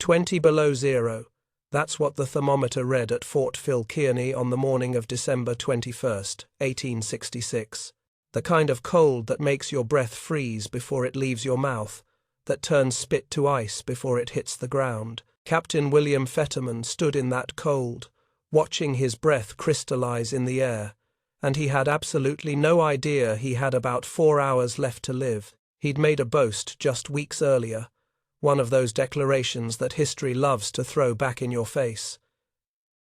20 below zero. That's what the thermometer read at Fort Phil Kearny on the morning of December 21st, 1866. The kind of cold that makes your breath freeze before it leaves your mouth, that turns spit to ice before it hits the ground. Captain William Fetterman stood in that cold, watching his breath crystallize in the air, and he had absolutely no idea he had about 4 hours left to live. He'd made a boast just weeks earlier, one of those declarations that history loves to throw back in your face.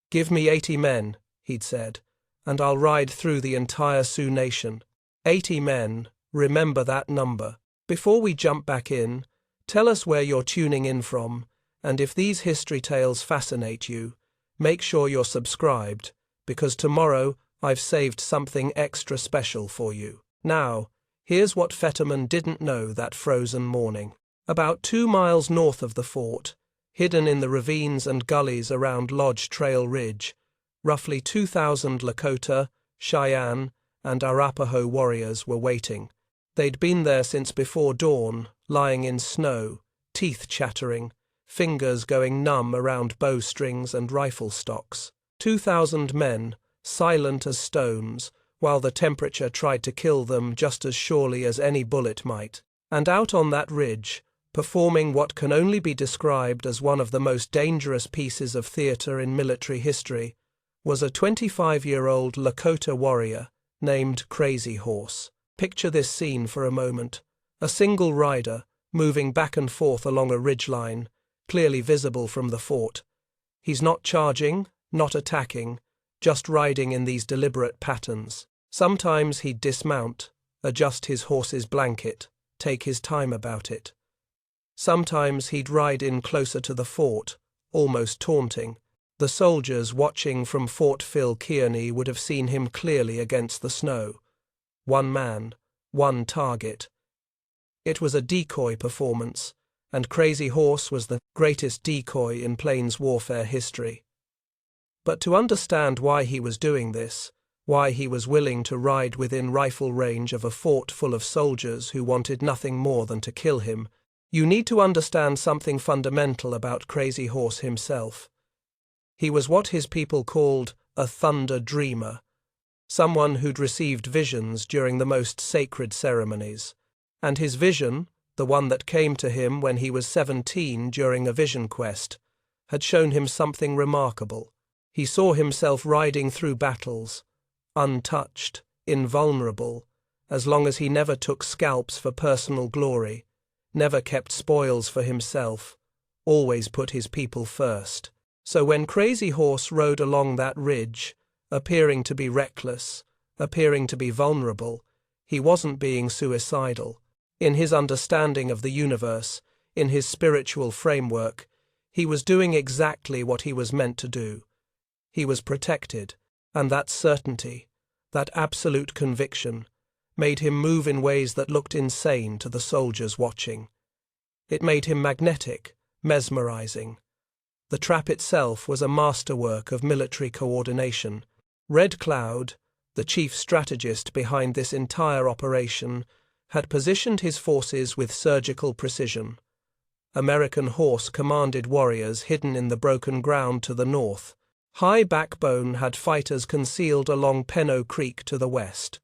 "Give me 80 men," he'd said, "and I'll ride through the entire Sioux nation." 80 men, remember that number. Before we jump back in, tell us where you're tuning in from, and if these history tales fascinate you, make sure you're subscribed, because tomorrow I've saved something extra special for you. Now, here's what Fetterman didn't know that frozen morning. About 2 miles north of the fort, hidden in the ravines and gullies around Lodge Trail Ridge, roughly 2,000 Lakota, Cheyenne, and Arapaho warriors were waiting. They'd been there since before dawn, lying in snow, teeth chattering, fingers going numb around bowstrings and rifle stocks. 2,000 men, silent as stones, while the temperature tried to kill them just as surely as any bullet might. And out on that ridge, performing what can only be described as one of the most dangerous pieces of theater in military history, was a 25-year-old Lakota warrior named Crazy Horse. Picture this scene for a moment. A single rider, moving back and forth along a ridgeline, clearly visible from the fort. He's not charging, not attacking, just riding in these deliberate patterns. Sometimes he'd dismount, adjust his horse's blanket, take his time about it. Sometimes he'd ride in closer to the fort, almost taunting. The soldiers watching from Fort Phil Kearny would have seen him clearly against the snow. One man, one target. It was a decoy performance, and Crazy Horse was the greatest decoy in plains warfare history. But to understand why he was doing this, why he was willing to ride within rifle range of a fort full of soldiers who wanted nothing more than to kill him, you need to understand something fundamental about Crazy Horse himself. He was what his people called a thunder dreamer, someone who'd received visions during the most sacred ceremonies. And his vision, the one that came to him when he was 17 during a vision quest, had shown him something remarkable. He saw himself riding through battles, untouched, invulnerable, as long as he never took scalps for personal glory, never kept spoils for himself, always put his people first. So when Crazy Horse rode along that ridge, appearing to be reckless, appearing to be vulnerable, he wasn't being suicidal. In his understanding of the universe, in his spiritual framework, he was doing exactly what he was meant to do. He was protected, and that certainty, that absolute conviction, made him move in ways that looked insane to the soldiers watching. It made him magnetic, mesmerizing. The trap itself was a masterwork of military coordination. Red Cloud, the chief strategist behind this entire operation, had positioned his forces with surgical precision. American Horse commanded warriors hidden in the broken ground to the north. High Backbone had fighters concealed along Pennow Creek to the west.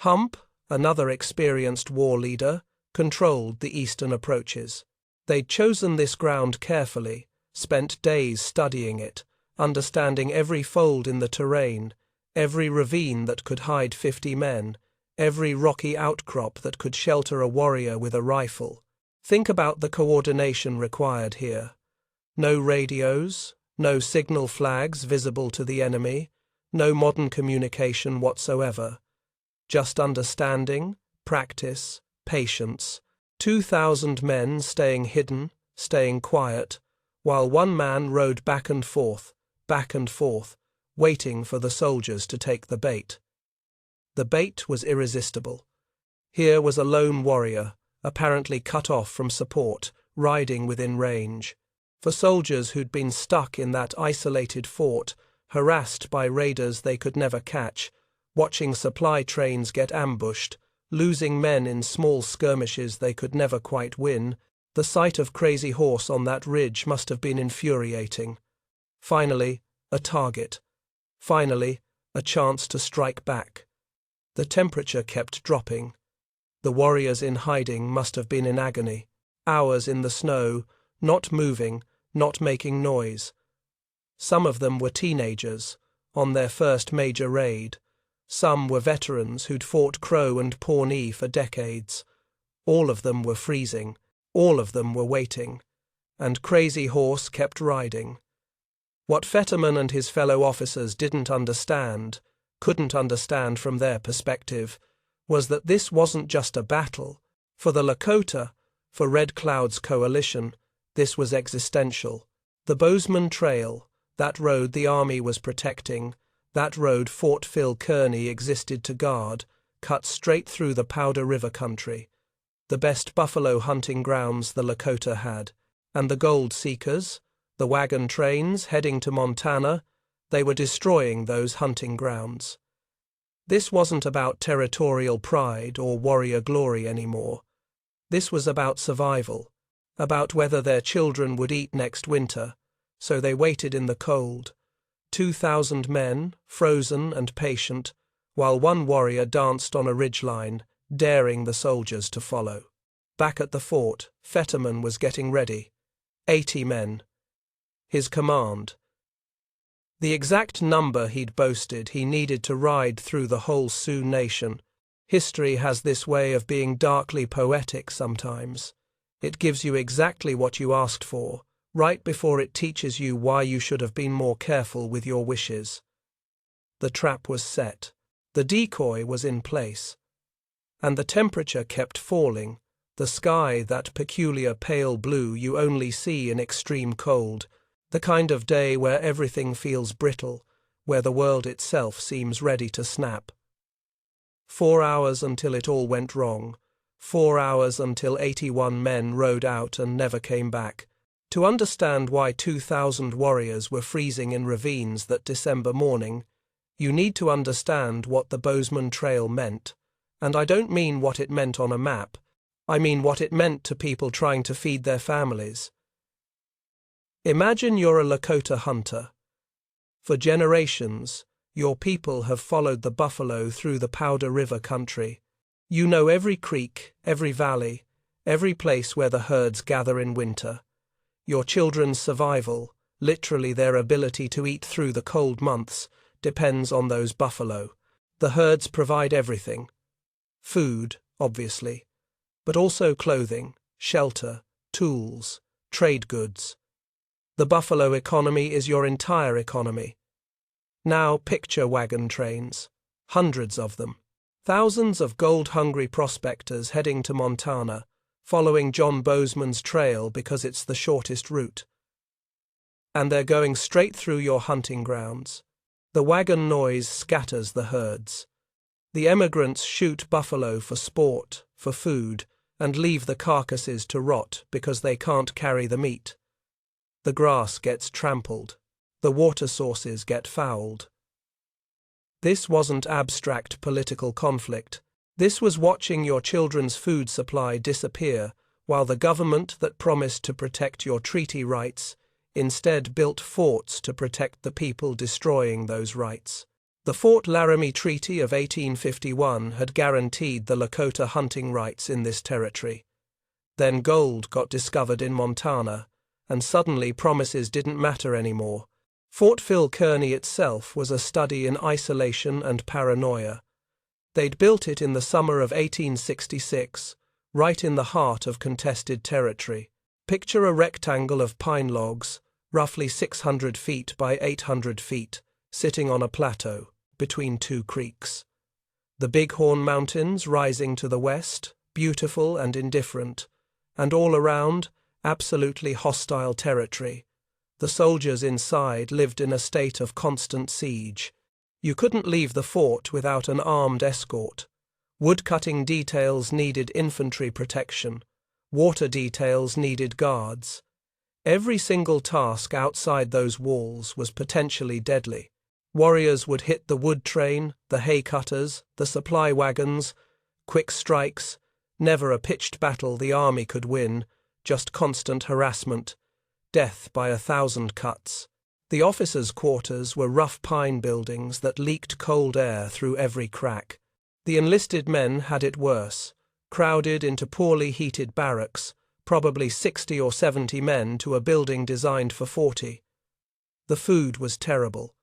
Hump, another experienced war leader, controlled the eastern approaches. They'd chosen this ground carefully, spent days studying it, understanding every fold in the terrain, every ravine that could hide 50 men, every rocky outcrop that could shelter a warrior with a rifle. Think about the coordination required here. No radios, no signal flags visible to the enemy, no modern communication whatsoever. Just understanding, practice, patience. 2,000 men staying hidden, staying quiet, while one man rode back and forth, waiting for the soldiers to take the bait. The bait was irresistible. Here was a lone warrior, apparently cut off from support, riding within range. For soldiers who'd been stuck in that isolated fort, harassed by raiders they could never catch, watching supply trains get ambushed, losing men in small skirmishes they could never quite win, The sight of Crazy Horse on that ridge must have been infuriating. Finally, a target. Finally, a chance to strike back. The temperature kept dropping. The warriors in hiding must have been in agony. Hours in the snow, not moving, not making noise. Some of them were teenagers, on their first major raid. Some were veterans who'd fought Crow and Pawnee for decades. All of them were freezing. All of them were waiting. And Crazy Horse kept riding. What Fetterman and his fellow officers couldn't understand from their perspective, was that this wasn't just a battle. For the Lakota, for Red Cloud's coalition, this was existential. The Bozeman Trail, that road the Army was protecting, that road Fort Phil Kearny existed to guard, cut straight through the Powder River country, the best buffalo hunting grounds the Lakota had, and the gold seekers, the wagon trains heading to Montana, they were destroying those hunting grounds. This wasn't about territorial pride or warrior glory anymore. This was about survival, about whether their children would eat next winter, so they waited in the cold. 2,000 men, frozen and patient, while one warrior danced on a ridgeline, daring the soldiers to follow. Back at the fort, Fetterman was getting ready. 80 men. His command. The exact number he'd boasted he needed to ride through the whole Sioux nation. History has this way of being darkly poetic sometimes. It gives you exactly what you asked for, right before it teaches you why you should have been more careful with your wishes. The trap was set. The decoy was in place. And the temperature kept falling, the sky that peculiar pale blue you only see in extreme cold, the kind of day where everything feels brittle, where the world itself seems ready to snap. 4 hours until it all went wrong. 4 hours until 81 men rode out and never came back. To understand why 2,000 warriors were freezing in ravines that December morning, you need to understand what the Bozeman Trail meant. And I don't mean what it meant on a map. I mean what it meant to people trying to feed their families. Imagine you're a Lakota hunter. For generations, your people have followed the buffalo through the Powder River country. You know every creek, every valley, every place where the herds gather in winter. Your children's survival, literally their ability to eat through the cold months, depends on those buffalo. The herds provide everything. Food, obviously, but also clothing, shelter, tools, trade goods. The buffalo economy is your entire economy. Now picture wagon trains, hundreds of them. Thousands of gold-hungry prospectors heading to Montana, following John Bozeman's trail because it's the shortest route. And they're going straight through your hunting grounds. The wagon noise scatters the herds. The emigrants shoot buffalo for sport, for food, and leave the carcasses to rot because they can't carry the meat. The grass gets trampled. The water sources get fouled. This wasn't abstract political conflict. This was watching your children's food supply disappear while the government that promised to protect your treaty rights instead built forts to protect the people destroying those rights. The Fort Laramie Treaty of 1851 had guaranteed the Lakota hunting rights in this territory. Then gold got discovered in Montana, and suddenly promises didn't matter anymore. Fort Phil Kearny itself was a study in isolation and paranoia. They'd built it in the summer of 1866, right in the heart of contested territory. Picture a rectangle of pine logs, roughly 600 feet by 800 feet, sitting on a plateau, between two creeks. The Bighorn Mountains rising to the west, beautiful and indifferent, and all around, absolutely hostile territory. The soldiers inside lived in a state of constant siege. You couldn't leave the fort without an armed escort. Woodcutting details needed infantry protection. Water details needed guards. Every single task outside those walls was potentially deadly. Warriors would hit the wood train, the hay cutters, the supply wagons, quick strikes, never a pitched battle the army could win, just constant harassment, death by 1,000 cuts. The officers' quarters were rough pine buildings that leaked cold air through every crack. The enlisted men had it worse, crowded into poorly heated barracks, probably 60 or 70 men to a building designed for 40. The food was terrible.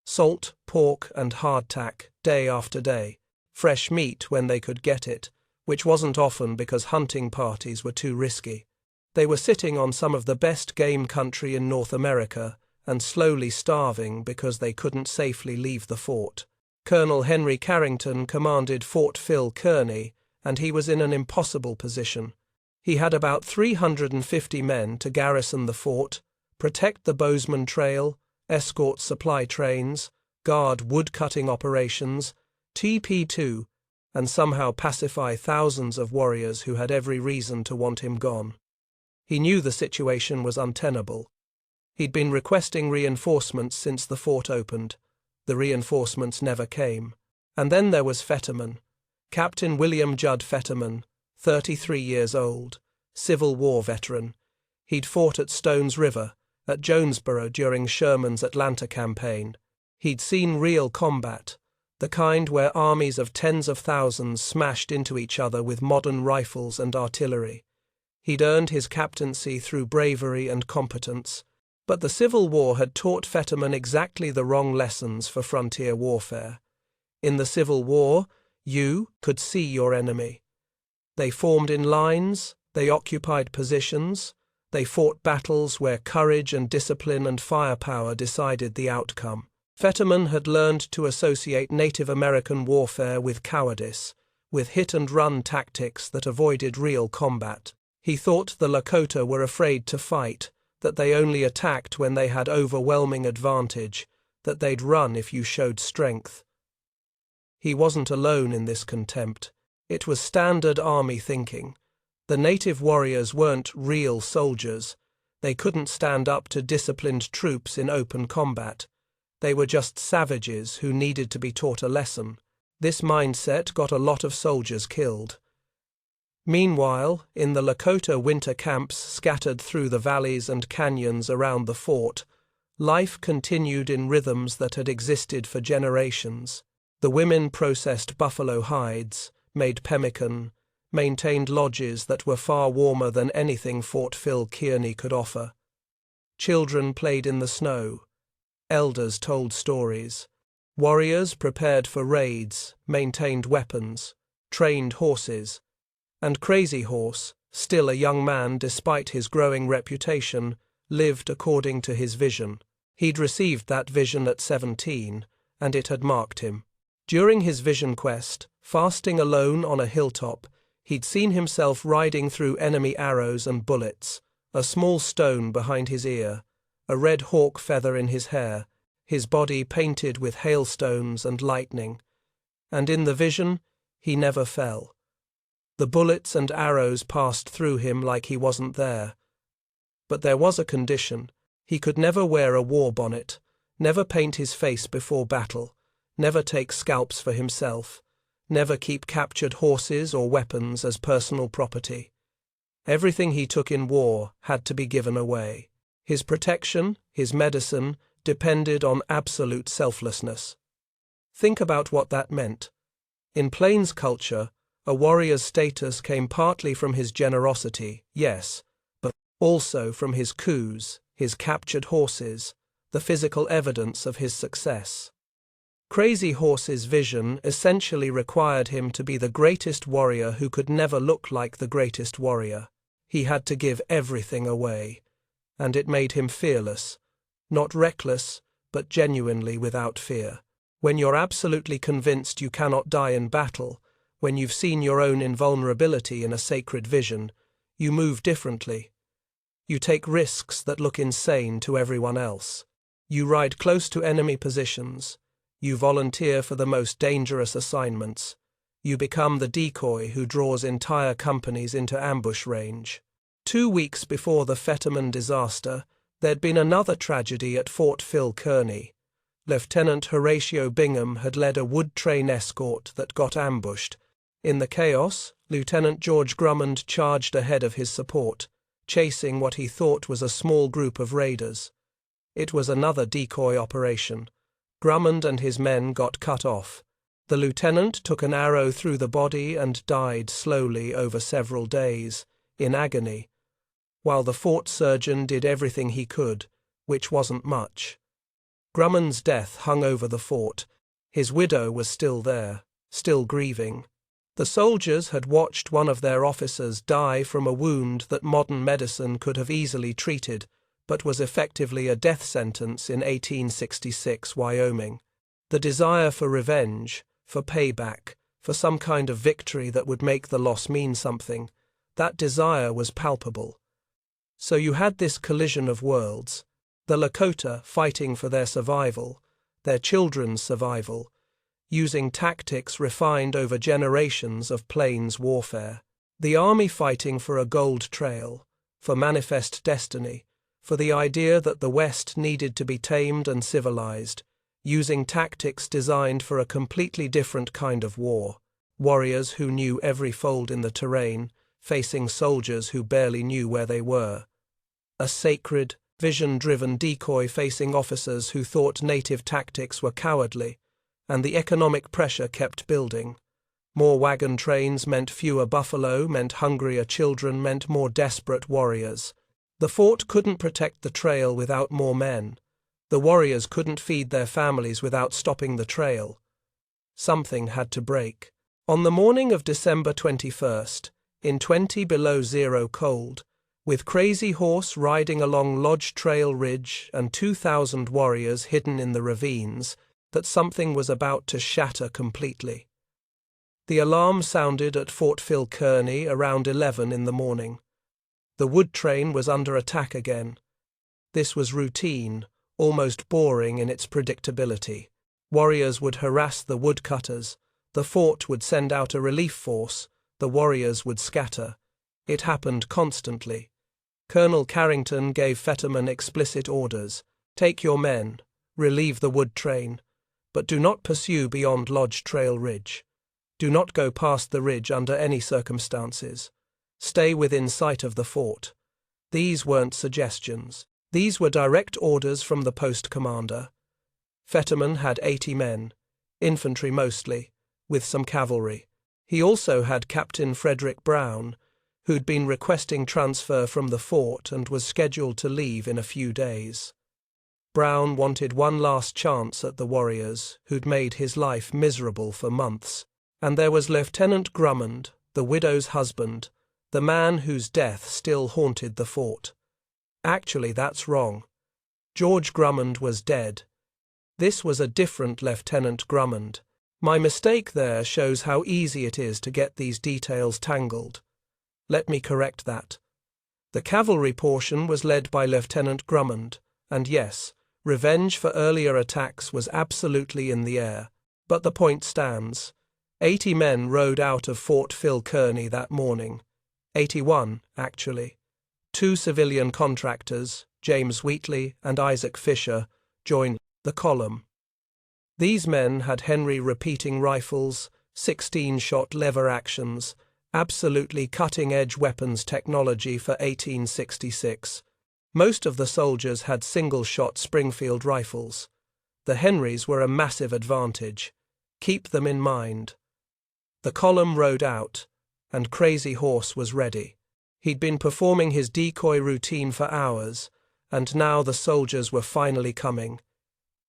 Salt, pork, and hardtack, day after day. Fresh meat when they could get it, which wasn't often because hunting parties were too risky. They were sitting on some of the best game country in North America and slowly starving because they couldn't safely leave the fort. Colonel Henry Carrington commanded Fort Phil Kearny, and he was in an impossible position. He had about 350 men to garrison the fort, protect the Bozeman Trail, escort supply trains, guard wood-cutting operations, TP2, and somehow pacify thousands of warriors who had every reason to want him gone. He knew the situation was untenable. He'd been requesting reinforcements since the fort opened. The reinforcements never came. And then there was Fetterman, Captain William Judd Fetterman, 33 years old, Civil War veteran. He'd fought at Stones River, at Jonesboro during Sherman's Atlanta campaign. He'd seen real combat, the kind where armies of tens of thousands smashed into each other with modern rifles and artillery. He'd earned his captaincy through bravery and competence, but the Civil War had taught Fetterman exactly the wrong lessons for frontier warfare. In the Civil War, you could see your enemy. They formed in lines, they occupied positions, they fought battles where courage and discipline and firepower decided the outcome. Fetterman had learned to associate Native American warfare with cowardice, with hit-and-run tactics that avoided real combat. He thought the Lakota were afraid to fight, that they only attacked when they had overwhelming advantage, that they'd run if you showed strength. He wasn't alone in this contempt. It was standard army thinking. The native warriors weren't real soldiers. They couldn't stand up to disciplined troops in open combat. They were just savages who needed to be taught a lesson. This mindset got a lot of soldiers killed. Meanwhile, in the Lakota winter camps scattered through the valleys and canyons around the fort, life continued in rhythms that had existed for generations. The women processed buffalo hides, made pemmican, maintained lodges that were far warmer than anything Fort Phil Kearny could offer. Children played in the snow. Elders told stories. Warriors prepared for raids, maintained weapons, trained horses. And Crazy Horse, still a young man despite his growing reputation, lived according to his vision. He'd received that vision at 17, and it had marked him. During his vision quest, fasting alone on a hilltop, he'd seen himself riding through enemy arrows and bullets, a small stone behind his ear, a red hawk feather in his hair, his body painted with hailstones and lightning. And in the vision, he never fell. The bullets and arrows passed through him like he wasn't there. But there was a condition. He could never wear a war bonnet, never paint his face before battle, never take scalps for himself, never keep captured horses or weapons as personal property. Everything he took in war had to be given away. His protection, his medicine, depended on absolute selflessness. Think about what that meant. In Plains culture, a warrior's status came partly from his generosity, yes, but also from his coups, his captured horses, the physical evidence of his success. Crazy Horse's vision essentially required him to be the greatest warrior who could never look like the greatest warrior. He had to give everything away, and it made him fearless, not reckless, but genuinely without fear. When you're absolutely convinced you cannot die in battle, when you've seen your own invulnerability in a sacred vision, you move differently. You take risks that look insane to everyone else. You ride close to enemy positions. You volunteer for the most dangerous assignments. You become the decoy who draws entire companies into ambush range. 2 weeks before the Fetterman disaster, there'd been another tragedy at Fort Phil Kearny. Lieutenant Horatio Bingham had led a wood train escort that got ambushed. In the chaos, Lieutenant George Grummond charged ahead of his support. chasing what he thought was a small group of raiders. It was another decoy operation. Drummond and his men got cut off. The lieutenant took an arrow through the body and died slowly over several days, in agony, while the fort surgeon did everything he could, which wasn't much. Drummond's death hung over the fort. His widow was still there, still grieving. The soldiers had watched one of their officers die from a wound that modern medicine could have easily treated, but was effectively a death sentence in 1866 Wyoming. The desire for revenge, for payback, for some kind of victory that would make the loss mean something, that desire was palpable. So you had this collision of worlds, the Lakota fighting for their survival, their children's survival, using tactics refined over generations of plains warfare. The army fighting for a gold trail, for manifest destiny, for the idea that the West needed to be tamed and civilized, using tactics designed for a completely different kind of war. Warriors who knew every fold in the terrain, facing soldiers who barely knew where they were. A sacred, vision-driven decoy facing officers who thought native tactics were cowardly, and the economic pressure kept building. More wagon trains meant fewer buffalo, meant hungrier children, meant more desperate warriors. The fort couldn't protect the trail without more men. The warriors couldn't feed their families without stopping the trail. Something had to break. On the morning of December 21st, in 20 below zero cold, with Crazy Horse riding along Lodge Trail Ridge and 2,000 warriors hidden in the ravines, that something was about to shatter completely. The alarm sounded at Fort Phil Kearny around 11 in the morning. The wood train was under attack again. This was routine, almost boring in its predictability. Warriors would harass the woodcutters, the fort would send out a relief force, the warriors would scatter. It happened constantly. Colonel Carrington gave Fetterman explicit orders: take your men, relieve the wood train, but do not pursue beyond Lodge Trail Ridge. Do not go past the ridge under any circumstances. Stay within sight of the fort. These weren't suggestions. These were direct orders from the post commander. Fetterman had 80 men, infantry mostly, with some cavalry. He also had Captain Frederick Brown, who'd been requesting transfer from the fort and was scheduled to leave in a few days. Brown wanted one last chance at the warriors who'd made his life miserable for months. And there was Lieutenant Drummond, the widow's husband, the man whose death still haunted the fort. Actually, that's wrong. George Drummond was dead. This was a different Lieutenant Drummond. My mistake there shows how easy it is to get these details tangled. Let me correct that. The cavalry portion was led by Lieutenant Drummond, and yes, revenge for earlier attacks was absolutely in the air. But the point stands. 80 men rode out of Fort Phil Kearny that morning. 81, actually. 2 civilian contractors, James Wheatley and Isaac Fisher, joined the column. These men had Henry repeating rifles, 16-shot lever actions, absolutely cutting-edge weapons technology for 1866. Most of the soldiers had single-shot Springfield rifles. The Henrys were a massive advantage. Keep them in mind. The column rode out, and Crazy Horse was ready. He'd been performing his decoy routine for hours, and now the soldiers were finally coming.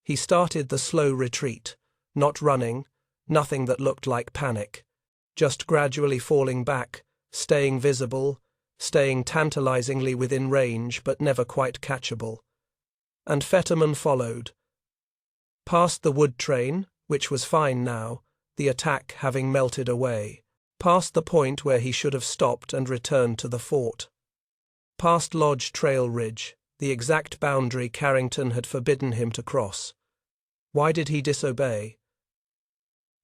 He started the slow retreat, not running, nothing that looked like panic, just gradually falling back, staying visible, staying tantalizingly within range but never quite catchable. And Fetterman followed. Past the wood train, which was fine now, the attack having melted away. Past the point where he should have stopped and returned to the fort. Past Lodge Trail Ridge, the exact boundary Carrington had forbidden him to cross. Why did he disobey?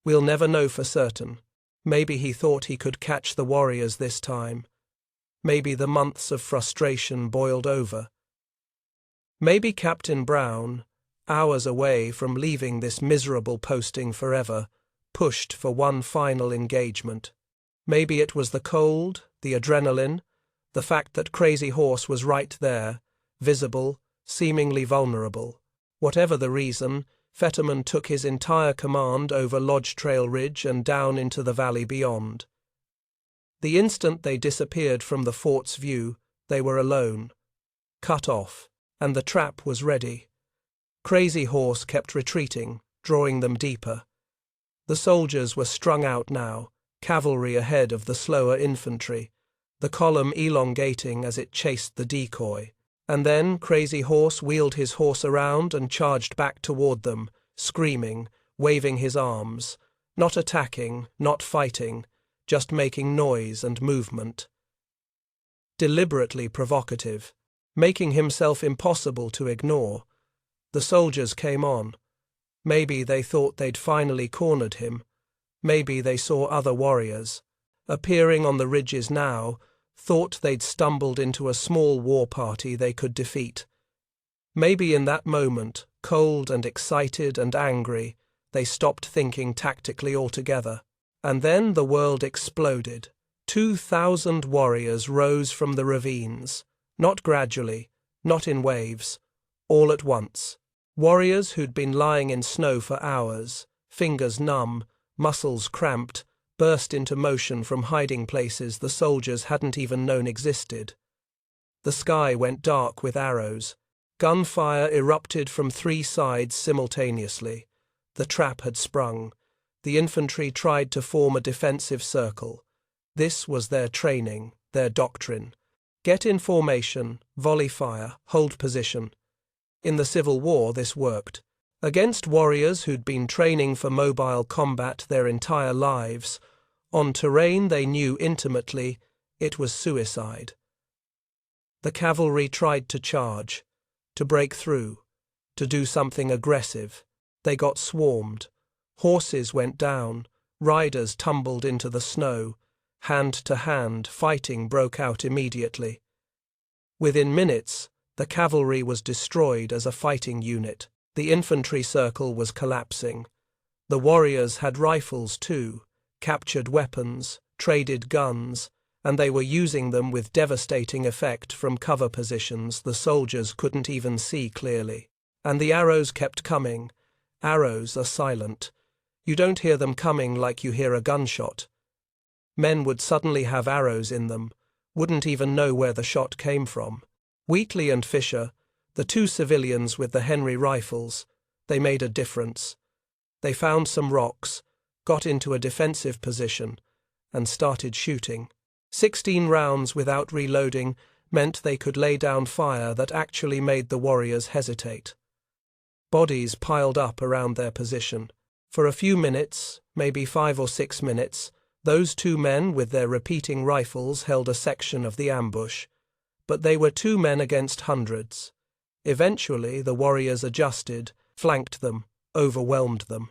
We'll never know for certain. Maybe he thought he could catch the warriors this time. Maybe the months of frustration boiled over. Maybe Captain Brown, hours away from leaving this miserable posting forever, pushed for one final engagement. Maybe it was the cold, the adrenaline, The fact that Crazy Horse was right there, visible, seemingly vulnerable. Whatever the reason, Fetterman took his entire command over Lodge Trail Ridge and down into the valley beyond. The instant they disappeared from the fort's view, they were alone, cut off, and the trap was ready. Crazy Horse kept retreating, drawing them deeper. The soldiers were strung out now, cavalry ahead of the slower infantry, the column elongating as it chased the decoy. And then Crazy Horse wheeled his horse around and charged back toward them, screaming, waving his arms, not attacking, not fighting, just making noise and movement. Deliberately provocative, making himself impossible to ignore. The soldiers came on. Maybe they thought they'd finally cornered him. Maybe they saw other warriors, appearing on the ridges now, thought they'd stumbled into a small war party they could defeat. Maybe in that moment, cold and excited and angry, they stopped thinking tactically altogether. And then the world exploded. 2,000 warriors rose from the ravines, not gradually, not in waves, all at once. Warriors who'd been lying in snow for hours, fingers numb, muscles cramped, burst into motion from hiding places the soldiers hadn't even known existed. The sky went dark with arrows. Gunfire erupted from 3 sides simultaneously. The trap had sprung. The infantry tried to form a defensive circle. This was their training, their doctrine. Get in formation, volley fire, hold position. In the Civil War this worked. Against warriors who'd been training for mobile combat their entire lives, on terrain they knew intimately, it was suicide. The cavalry tried to charge, to break through, to do something aggressive. They got swarmed. Horses went down, riders tumbled into the snow. Hand to hand, fighting broke out immediately. Within minutes, the cavalry was destroyed as a fighting unit. The infantry circle was collapsing. The warriors had rifles too, captured weapons, traded guns, and they were using them with devastating effect from cover positions the soldiers couldn't even see clearly. And the arrows kept coming. Arrows are silent. You don't hear them coming like you hear a gunshot. Men would suddenly have arrows in them, wouldn't even know where the shot came from. Wheatley and Fisher, the 2 civilians with the Henry rifles, they made a difference. They found some rocks, got into a defensive position, and started shooting. 16 rounds without reloading meant they could lay down fire that actually made the warriors hesitate. Bodies piled up around their position. For a few minutes, maybe 5 or 6 minutes, those 2 men with their repeating rifles held a section of the ambush. But they were 2 men against hundreds. Eventually, the warriors adjusted, flanked them, overwhelmed them.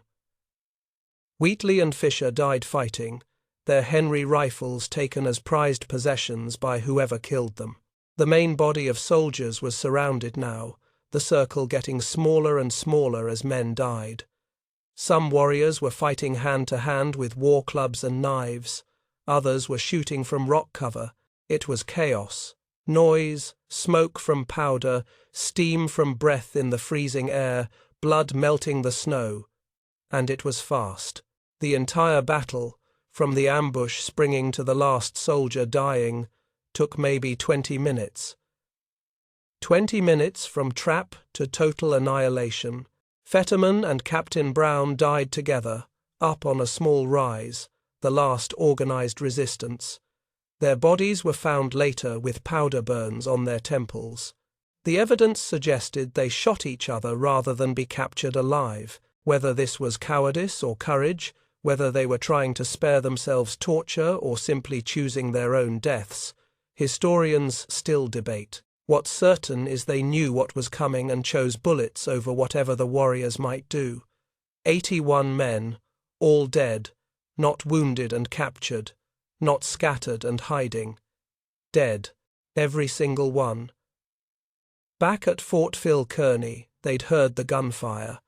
Wheatley and Fisher died fighting, their Henry rifles taken as prized possessions by whoever killed them. The main body of soldiers was surrounded now, the circle getting smaller and smaller as men died. Some warriors were fighting hand to hand with war clubs and knives. Others were shooting from rock cover. It was chaos. Noise, smoke from powder, steam from breath in the freezing air, blood melting the snow. And it was fast. The entire battle, from the ambush springing to the last soldier dying, took maybe 20 minutes. 20 minutes from trap to total annihilation. Fetterman and Captain Brown died together, up on a small rise, the last organized resistance. Their bodies were found later with powder burns on their temples. The evidence suggested they shot each other rather than be captured alive. Whether this was cowardice or courage, whether they were trying to spare themselves torture or simply choosing their own deaths, historians still debate. What's certain is they knew what was coming and chose bullets over whatever the warriors might do. 81 men, all dead, not wounded and captured, not scattered and hiding. Dead, every single one. Back at Fort Phil Kearny, they'd heard the gunfire.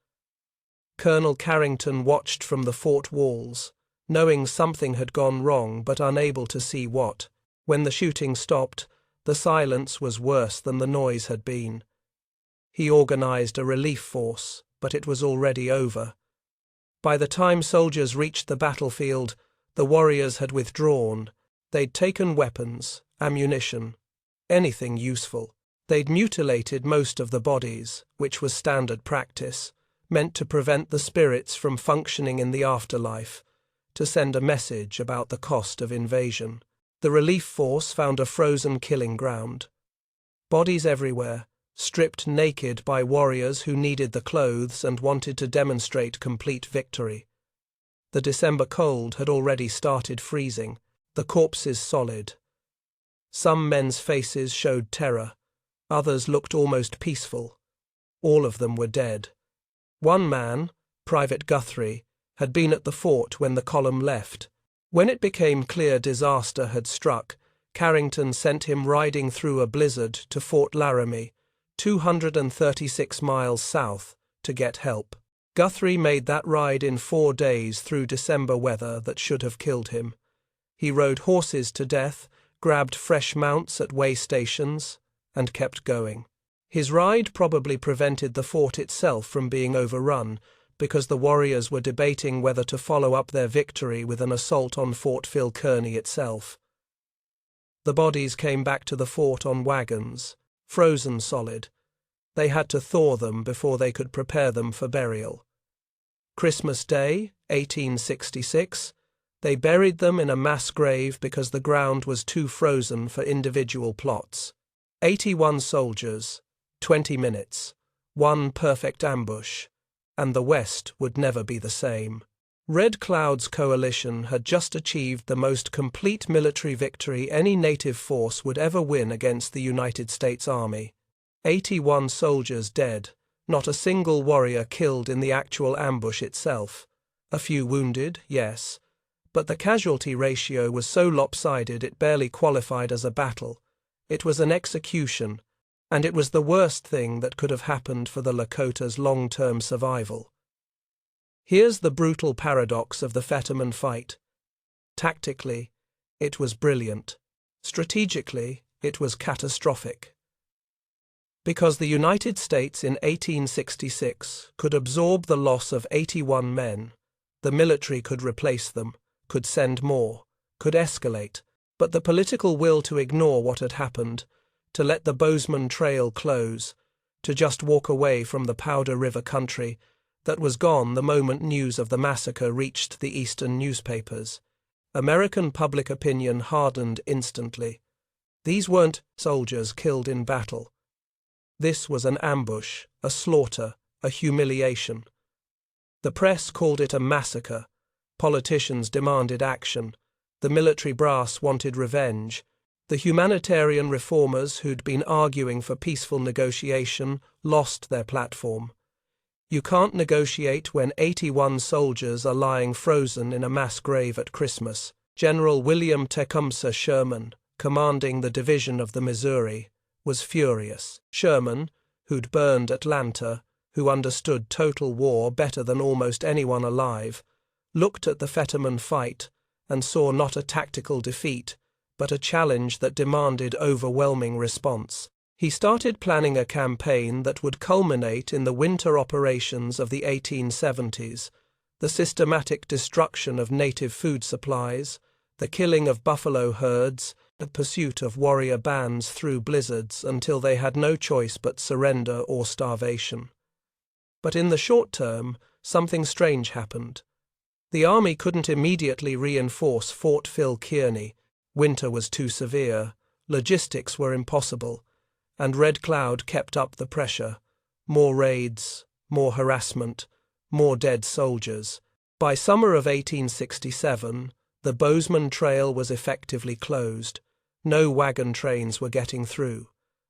Colonel Carrington watched from the fort walls, knowing something had gone wrong but unable to see what. When the shooting stopped, The silence was worse than the noise had been. He organized a relief force, but it was already over. By the time soldiers reached the battlefield, the warriors had withdrawn. They'd taken weapons, ammunition, anything useful. They'd mutilated most of the bodies, which was standard practice, meant to prevent the spirits from functioning in the afterlife, to send a message about the cost of invasion. The relief force found a frozen killing ground. Bodies everywhere, stripped naked by warriors who needed the clothes and wanted to demonstrate complete victory. The December cold had already started freezing, the corpses solid. Some men's faces showed terror, others looked almost peaceful. All of them were dead. One man, Private Guthrie, had been at the fort when the column left. When it became clear disaster had struck, Carrington sent him riding through a blizzard to Fort Laramie, 236 miles south, to get help. Guthrie made that ride in 4 days through December weather that should have killed him. He rode horses to death, grabbed fresh mounts at way stations, and kept going. His ride probably prevented the fort itself from being overrun, because the warriors were debating whether to follow up their victory with an assault on Fort Phil Kearny itself. The bodies came back to the fort on wagons, frozen solid. They had to thaw them before they could prepare them for burial. Christmas Day, 1866, they buried them in a mass grave because the ground was too frozen for individual plots. 81 soldiers, 20 minutes, one perfect ambush, and the West would never be the same. Red Cloud's coalition had just achieved the most complete military victory any native force would ever win against the United States Army. 81 soldiers dead, not a single warrior killed in the actual ambush itself. A few wounded, yes, but the casualty ratio was so lopsided it barely qualified as a battle. It was an execution, and it was the worst thing that could have happened for the Lakota's long-term survival. Here's the brutal paradox of the Fetterman fight. Tactically, it was brilliant. Strategically, it was catastrophic. Because the United States in 1866 could absorb the loss of 81 men, the military could replace them, could send more, could escalate, but the political will to ignore what had happened, to let the Bozeman Trail close, to just walk away from the Powder River country that was gone the moment news of the massacre reached the eastern newspapers. American public opinion hardened instantly. These weren't soldiers killed in battle. This was an ambush, a slaughter, a humiliation. The press called it a massacre. Politicians demanded action. The military brass wanted revenge. The humanitarian reformers who'd been arguing for peaceful negotiation lost their platform. You can't negotiate when 81 soldiers are lying frozen in a mass grave at Christmas. General William Tecumseh Sherman, commanding the Division of the Missouri, was furious. Sherman, who'd burned Atlanta, who understood total war better than almost anyone alive, looked at the Fetterman fight and saw not a tactical defeat, but a challenge that demanded overwhelming response. He started planning a campaign that would culminate in the winter operations of the 1870s, the systematic destruction of native food supplies, the killing of buffalo herds, the pursuit of warrior bands through blizzards until they had no choice but surrender or starvation. But in the short term, something strange happened. The army couldn't immediately reinforce Fort Phil Kearny. Winter was too severe, logistics were impossible, and Red Cloud kept up the pressure. More raids, more harassment, more dead soldiers. By summer of 1867, the Bozeman Trail was effectively closed. No wagon trains were getting through.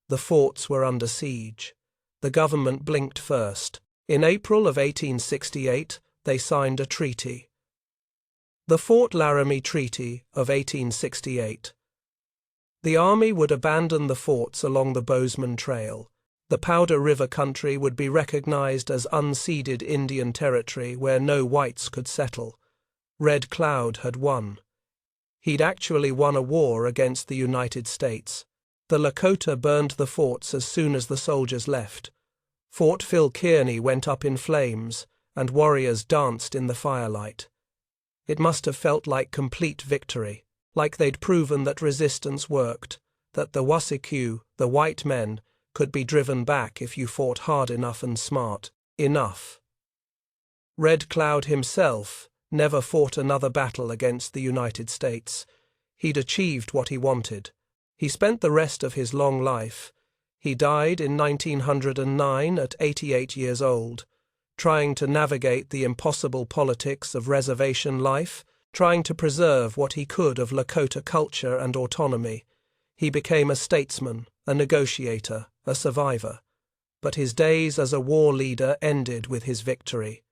The forts were under siege. The government blinked first. In April of 1868, they signed a treaty. The Fort Laramie Treaty of 1868. The army would abandon the forts along the Bozeman Trail. The Powder River country would be recognized as unceded Indian territory where no whites could settle. Red Cloud had won. He'd actually won a war against the United States. The Lakota burned the forts as soon as the soldiers left. Fort Phil Kearny went up in flames, and warriors danced in the firelight. It must have felt like complete victory, like they'd proven that resistance worked, that the Sioux, the white men, could be driven back if you fought hard enough and smart enough. Red Cloud himself never fought another battle against the United States. He'd achieved what he wanted. He spent the rest of his long life. He died in 1909 at 88 years old, trying to navigate the impossible politics of reservation life, trying to preserve what he could of Lakota culture and autonomy. He became a statesman, a negotiator, a survivor. But his days as a war leader ended with his victory.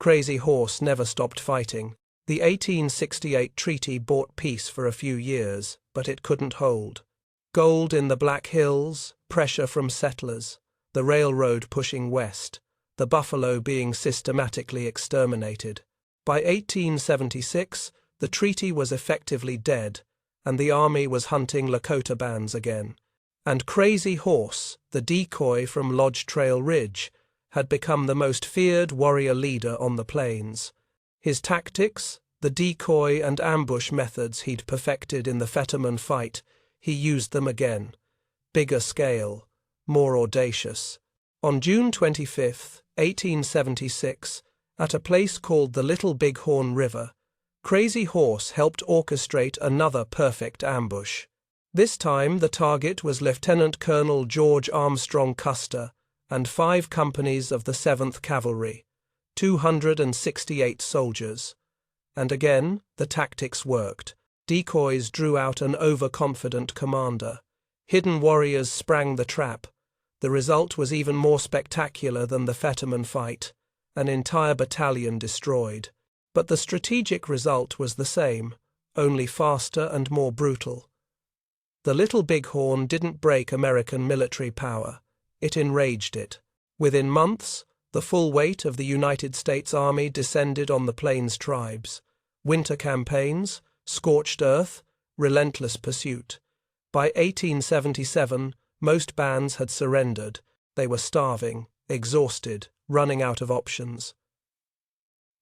Crazy Horse never stopped fighting. The 1868 treaty bought peace for a few years, but it couldn't hold. Gold in the Black Hills, pressure from settlers, the railroad pushing west, the buffalo being systematically exterminated. By 1876, the treaty was effectively dead, and the army was hunting Lakota bands again. And Crazy Horse, the decoy from Lodge Trail Ridge, had become the most feared warrior leader on the plains. His tactics, the decoy and ambush methods he'd perfected in the Fetterman fight, he used them again. Bigger scale, more audacious. On June 25, 1876, at a place called the Little Bighorn River, Crazy Horse helped orchestrate another perfect ambush. This time the target was Lieutenant Colonel George Armstrong Custer and 5 companies of the 7th Cavalry, 268 soldiers. And again, the tactics worked. Decoys drew out an overconfident commander. Hidden warriors sprang the trap. The result was even more spectacular than the Fetterman fight, an entire battalion destroyed. But the strategic result was the same, only faster and more brutal. The Little Bighorn didn't break American military power. It enraged it. Within months, the full weight of the United States Army descended on the Plains tribes. Winter campaigns, scorched earth, relentless pursuit. By 1877, most bands had surrendered. They were starving, exhausted, running out of options.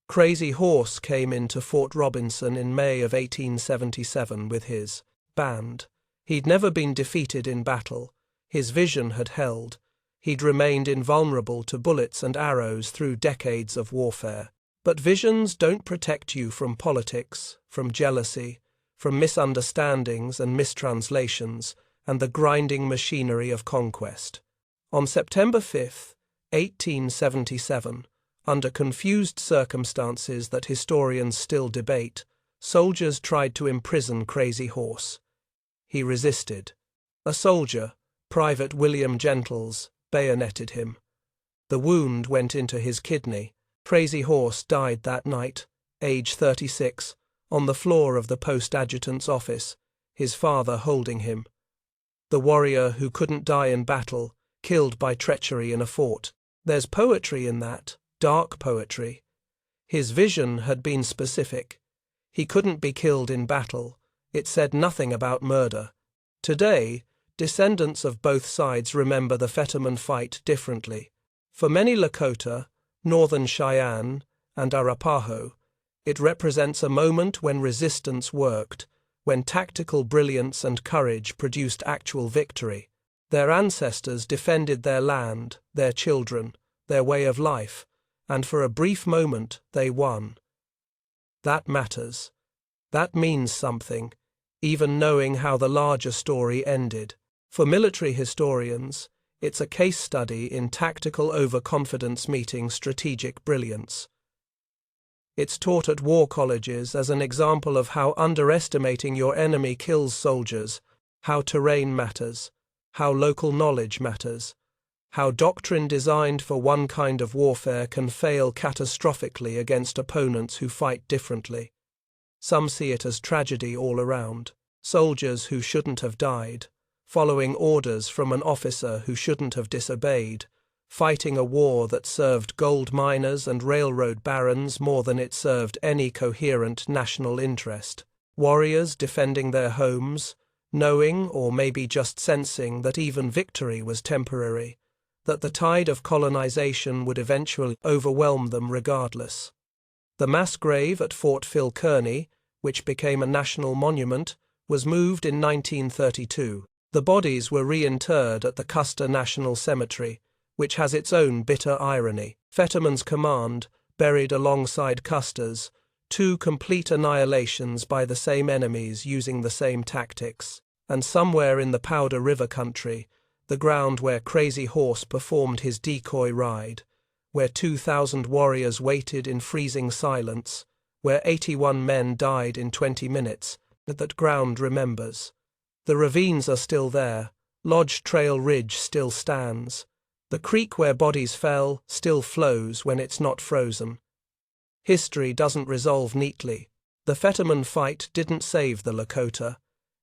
Crazy Horse came into Fort Robinson in May of 1877 with his band. He'd never been defeated in battle. His vision had held. He'd remained invulnerable to bullets and arrows through decades of warfare. But visions don't protect you from politics, from jealousy, from misunderstandings and mistranslations, and the grinding machinery of conquest. On September 5, 1877, under confused circumstances that historians still debate, soldiers tried to imprison Crazy Horse. He resisted. A soldier, Private William Gentles, bayoneted him. The wound went into his kidney. Crazy Horse died that night, age 36, on the floor of the post adjutant's office, his father holding him. The warrior who couldn't die in battle, killed by treachery in a fort. There's poetry in that, dark poetry. His vision had been specific. He couldn't be killed in battle. It said nothing about murder. Today, descendants of both sides remember the Fetterman fight differently. For many Lakota, Northern Cheyenne, and Arapaho, it represents a moment when resistance worked, when tactical brilliance and courage produced actual victory. Their ancestors defended their land, their children, their way of life, and for a brief moment they won. That matters. That means something, even knowing how the larger story ended. For military historians, it's a case study in tactical overconfidence meeting strategic brilliance. It's taught at war colleges as an example of how underestimating your enemy kills soldiers, how terrain matters, how local knowledge matters, how doctrine designed for one kind of warfare can fail catastrophically against opponents who fight differently. Some see it as tragedy all around. Soldiers who shouldn't have died, following orders from an officer who shouldn't have disobeyed, fighting a war that served gold miners and railroad barons more than it served any coherent national interest. Warriors defending their homes, knowing, or maybe just sensing, that even victory was temporary, that the tide of colonization would eventually overwhelm them regardless. The mass grave at Fort Phil Kearny, which became a national monument, was moved in 1932. The bodies were reinterred at the Custer National Cemetery, which has its own bitter irony. Fetterman's command, buried alongside Custer's, two complete annihilations by the same enemies using the same tactics. And somewhere in the Powder River country, the ground where Crazy Horse performed his decoy ride, where 2,000 warriors waited in freezing silence, where 81 men died in 20 minutes, that ground remembers. The ravines are still there, Lodge Trail Ridge still stands. The creek where bodies fell still flows when it's not frozen. History doesn't resolve neatly. The Fetterman fight didn't save the Lakota.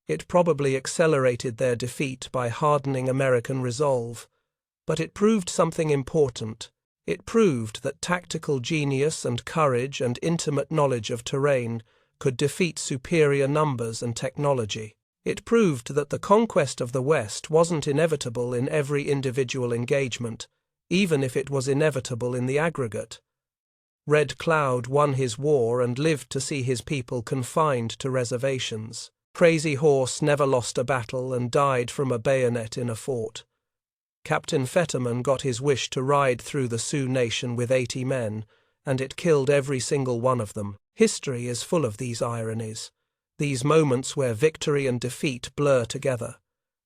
It probably accelerated their defeat by hardening American resolve. But it proved something important. It proved that tactical genius and courage and intimate knowledge of terrain could defeat superior numbers and technology. It proved that the conquest of the West wasn't inevitable in every individual engagement, even if it was inevitable in the aggregate. Red Cloud won his war and lived to see his people confined to reservations. Crazy Horse never lost a battle and died from a bayonet in a fort. Captain Fetterman got his wish to ride through the Sioux Nation with 80 men, and it killed every single one of them. History is full of these ironies, these moments where victory and defeat blur together,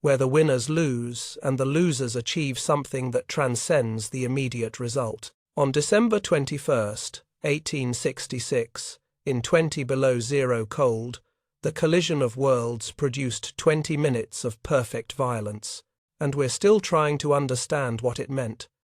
where the winners lose and the losers achieve something that transcends the immediate result. On December 21st, 1866, in 20 below zero cold, the collision of worlds produced 20 minutes of perfect violence, and we're still trying to understand what it meant.